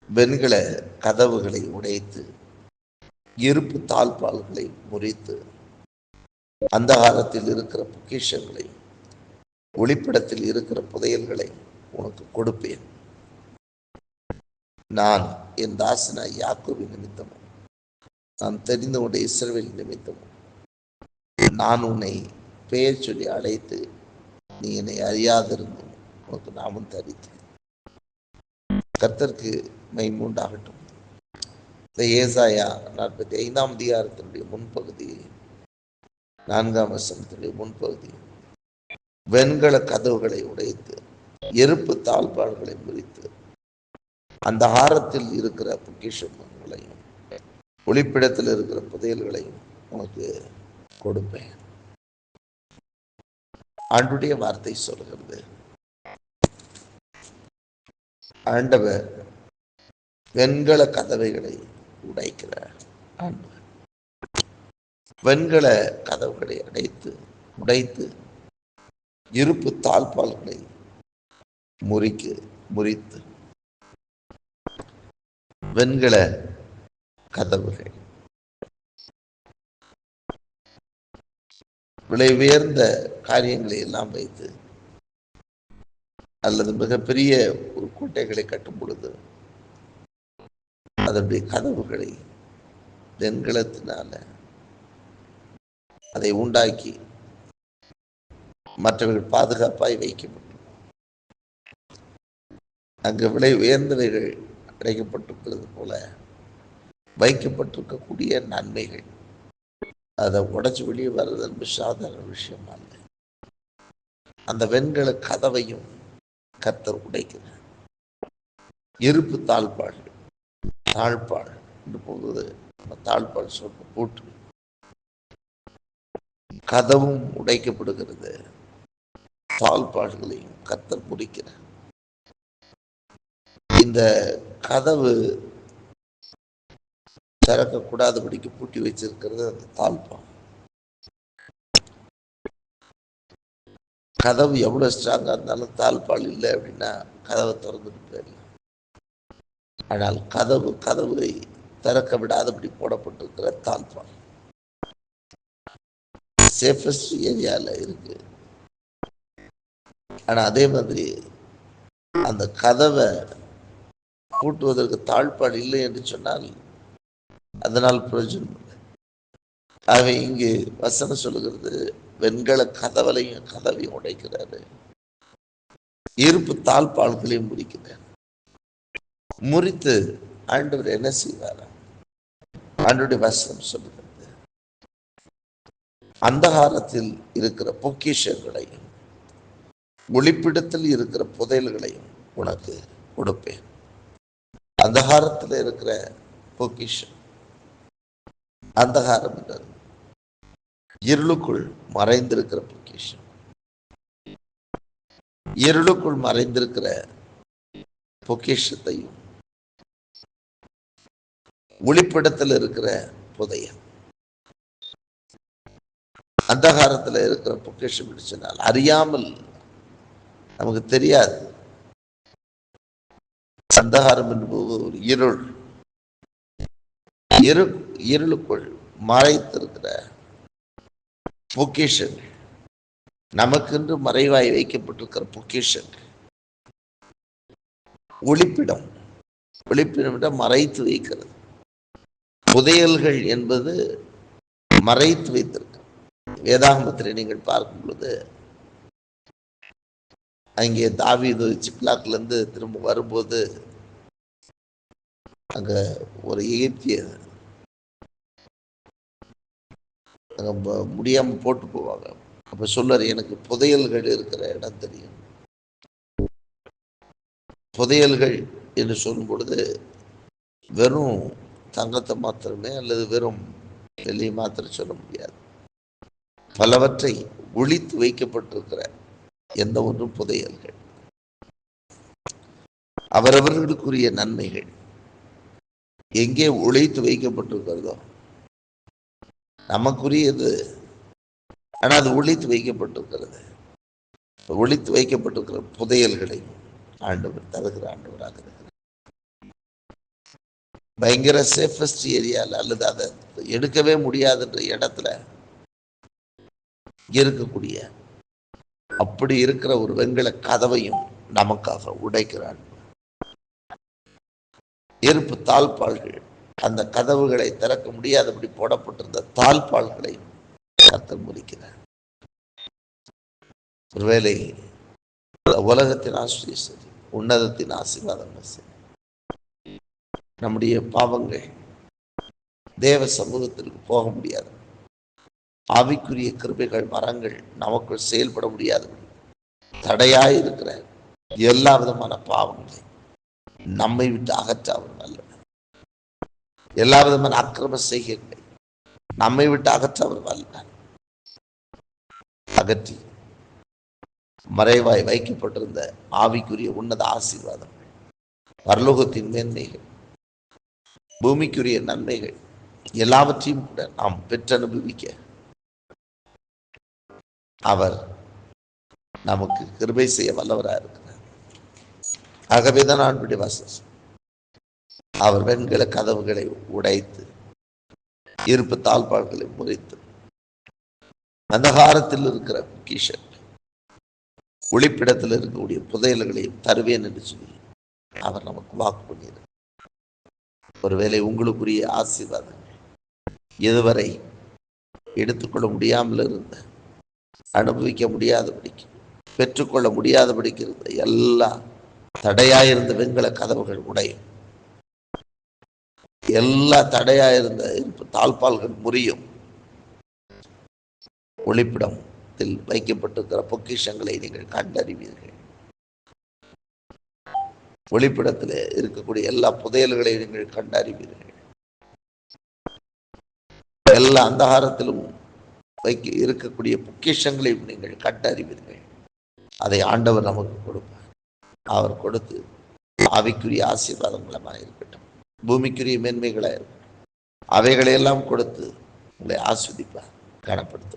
வெண்கல கதவுகளை உடைத்து இருப்பு தாழ்பால்களை முறித்து அந்தகாரத்தில் இருக்கிற பொக்கிஷங்களை ஒளிப்படத்தில் இருக்கிற புதையல்களை உனக்கு கொடுப்பேன். நான் என் தாசனாய் யாக்கோபின் நிமித்தமும் நான் தெரிந்து கொண்ட இஸ்ரவேல் நிமித்தமும் நான் உன்னை பெயர் சொல்லி அழைத்து நீ என்னை அறியாதிருந்தும் உனக்கு நாமும் தரித்தேன். கர்த்தருக்கு மைமூண்டாகட்டும். இந்த ஏசாயா 45ஆம் அதிகாரத்தினுடைய முன்பகுதி 4ஆம் வசனத்தினுடைய முன்பகுதி வெண்கல கதவுகளை உடைத்து எருப்பு தாழ்பாடுகளை முறித்து அந்த ஆரத்தில் இருக்கிற பொக்கிஷங்களையும் ஒளிப்பிடத்தில் இருக்கிற புதையல்களையும் உனக்கு கொடுப்பேன். ஆண்டுடைய வார்த்தை சொல்கிறது, ஆண்டவர் வெண்கல கதவைகளை உடைக்கிறார். ஆண்டவர் வெண்கல கதவுகளை உடைத்து இருப்பு தாழ்பால்களை முறித்து வெண்கல கதவுகள் விலை உயர்ந்த காரியங்களை எல்லாம் வைத்து அல்லது மிகப்பெரிய ஒரு கோட்டைகளை கட்டும் பொழுது அதனுடைய கதவுகளை வெண்கலத்தினால அதை உண்டாக்கி மற்றவர்கள் பாதுகாப்பாய் வைக்கப்பட்டு அங்கு விலை உயர்ந்தவைகள் அடைக்கப்பட்டிருக்கிறது போல வைக்கப்பட்டிருக்கக்கூடிய நன்மைகள் அதை உடைச்சு வெளியே வர்றது என்பது சாதாரண விஷயம் அல்ல. அந்த வெண்கல கதவையும் கர்த்தர் உடைக்கிறார். இருப்பு தாழ்பாள் என்று போகுது. தாழ்பாள் சொல்ற போட்டு கதவும் உடைக்கப்படுகிறது. தாழ்பாள்களையும் கர்த்தர் முடிக்கிறார். இந்த கதவு திறக்கக்கூடாதபடிக்கு பூட்டி வச்சிருக்கிறது அந்த தாழ்பால். கதவு எவ்வளவு ஸ்ட்ராங்கா இருந்தாலும் தாழ்பால் இல்லை அப்படின்னா கதவை திறந்துட்டு போயிடலாம். ஆனால் கதவை திறக்க விடாதபடி போடப்பட்டிருக்கிற தாழ்பால் சேஃபஸ்ட் ஏரியால இருக்கு. ஆனா அதே மாதிரி அந்த கதவை பூட்டுவதற்கு தாழ்பால் இல்லை என்று சொன்னால் அதனால் பிரயோஜனம் இல்லை. ஆகவே இங்கு வசனம் சொல்லுகிறது, வெண்கல கதவையும் உடைக்கிறாரு, இருப்பு தாழ்பால்களையும் முறிக்கிறார். முறித்து ஆண்டவர் என்ன செய்வார்? ஆண்டவருடைய வசனம் சொல்லுகிறது, அந்தகாரத்தில் இருக்கிற பொக்கிஷங்களையும் ஒளிப்பிடத்தில் இருக்கிற புதையல்களையும் உனக்கு கொடுப்பேன். அந்தகாரத்தில் இருக்கிற பொக்கிஷம், அந்தகாரம் என்றால் இருளுக்குள் மறைந்திருக்கிற பொக்கிஷம், இருளுக்குள் மறைந்திருக்கிற பொக்கிஷத்தையும் ஒளிப்படத்தில் இருக்கிற புதையல். அந்தகாரத்தில் இருக்கிற பொக்கிஷம் சொன்னால் அறியாமல் நமக்கு தெரியாது. அந்தகாரம் என்பது ஒரு இருளுக்குள் மறைத்திருக்கிற பொக்கிஷங்கள், நமக்கென்று மறைவாய் வைக்கப்பட்டிருக்கிற பொக்கிஷங்கள். ஒளிப்பிடம் மறைத்து வைக்கிறது. புதையல்கள் என்பது மறைத்து வைத்திருக்க. வேதாகமத்தில் நீங்கள் பார்க்கும் பொழுது அங்கே தாவீது சிக்லாக்ல இருந்து திரும்ப வரும்போது அங்க ஒரு எகிப்திய முடியாம போட்டு போவாங்க. அப்ப சொல்றாரு, எனக்கு புதையல்கள் இருக்கிற இடம் தெரியும். புதையல்கள் என்று சொல்லும் பொழுது வெறும் தங்கத்தை மாத்திரமே அல்லது வெறும் வெள்ளியை மாத்திரம் சொல்ல முடியாது. பலவற்றை ஒளித்து வைக்கப்பட்டிருக்கிற எந்த ஒன்றும் புதையல்கள். அவரவர்களுக்குரிய நன்மைகள் எங்கே ஒளித்து வைக்கப்பட்டிருக்கிறதோ நமக்குரியது, ஆனால் அது ஒளித்து வைக்கப்பட்டிருக்கிறது. ஒளித்து வைக்கப்பட்டிருக்கிற புதையல்களை ஆண்டவர் தருகிற ஆண்டவராக இருக்கிறார். பயங்கர சேஃபஸ்ட் ஏரியாவில் அல்லது அதை எடுக்கவே முடியாதுன்ற இடத்துல இருக்கக்கூடிய அப்படி இருக்கிற ஒரு வெண்கல கதவையும் நமக்காக உடைக்கிறான். இருப்பு தாழ்பாள்கள், அந்த கதவுகளை திறக்க முடியாதபடி போடப்பட்டிருந்த தாழ்பாள்களை கர்த்தர் முறிக்கிறார். ஒருவேளை உலகத்தின் ஆசிரியர் சரி, உன்னதத்தின் ஆசீர்வாதங்கள் சரி, நம்முடைய பாவங்கள் தேவ சமூகத்திற்கு போக முடியாது, ஆவிக்குரிய கிருபைகள் மரங்கள் நமக்குள் செயல்பட முடியாதபடி தடையாய் இருக்கிற எல்லா விதமான பாவங்களை நம்மை விட்டு அகற்ற அவர் நல்லவர். எல்லா விதமான அக்கிரம செய்கைகளை நம்மை விட்டு அகற்ற அவர் வல்லவர். அகற்றி மறைவாய் வைக்கப்பட்டிருந்த ஆவிக்குரிய உன்னத ஆசீர்வாதங்கள், பரலோகத்தின் மேன்மைகள், பூமிக்குரிய நன்மைகள் எல்லாவற்றையும் கூட நாம் பெற்றனுபவிக்க அவர் நமக்கு கிருபை செய்ய வல்லவராக இருக்கிறார். ஆகவேதான் ஆண்டுடைய வாசம் அவர் வெண்கல கதவுகளை உடைத்து இருப்பு தாழ்பாள்களை முறித்து அந்தகாரத்தில் இருக்கிற பொக்கிஷன் ஒளிப்பிடத்தில் இருக்கக்கூடிய புதையல்களையும் தருவேன் என்று சொல்லி அவர் நமக்கு வாக்கு பண்ணியிருக்கிறார். ஒருவேளை உங்களுக்குரிய ஆசீர்வாதங்கள் இதுவரை எடுத்துக்கொள்ள முடியாமல் இருந்த, அனுபவிக்க முடியாதபடிக்கு, பெற்றுக்கொள்ள முடியாதபடிக்கு இருந்த எல்லா தடையாயிருந்த வெண்கல கதவுகள் உடையும், எல்லா தடையாயிருந்த தாழ்பால்கள் முறியும். ஒளிப்பிடத்தில் வைக்கப்பட்டிருக்கிற பொக்கிஷங்களை நீங்கள் கண்டறிவீர்கள். ஒளிப்பிடத்தில் இருக்கக்கூடிய எல்லா புதையல்களையும் நீங்கள் கண்டறிவீர்கள். எல்லா அந்தகாரத்திலும் இருக்கக்கூடிய பொக்கிஷங்களையும் நீங்கள் கண்டறிவீர்கள். அதை ஆண்டவர் நமக்கு கொடுப்பார். அவர் கொடுத்து ஆவிக்குரிய ஆசீர்வாதங்களாக இருக்கட்டும், பூமிக்குரிய மேன்மைகளாக இருக்கட்டும், அவைகளையெல்லாம் கொடுத்து உங்களை ஆஸ்வதிப்பார், கனப்படுத்தும்.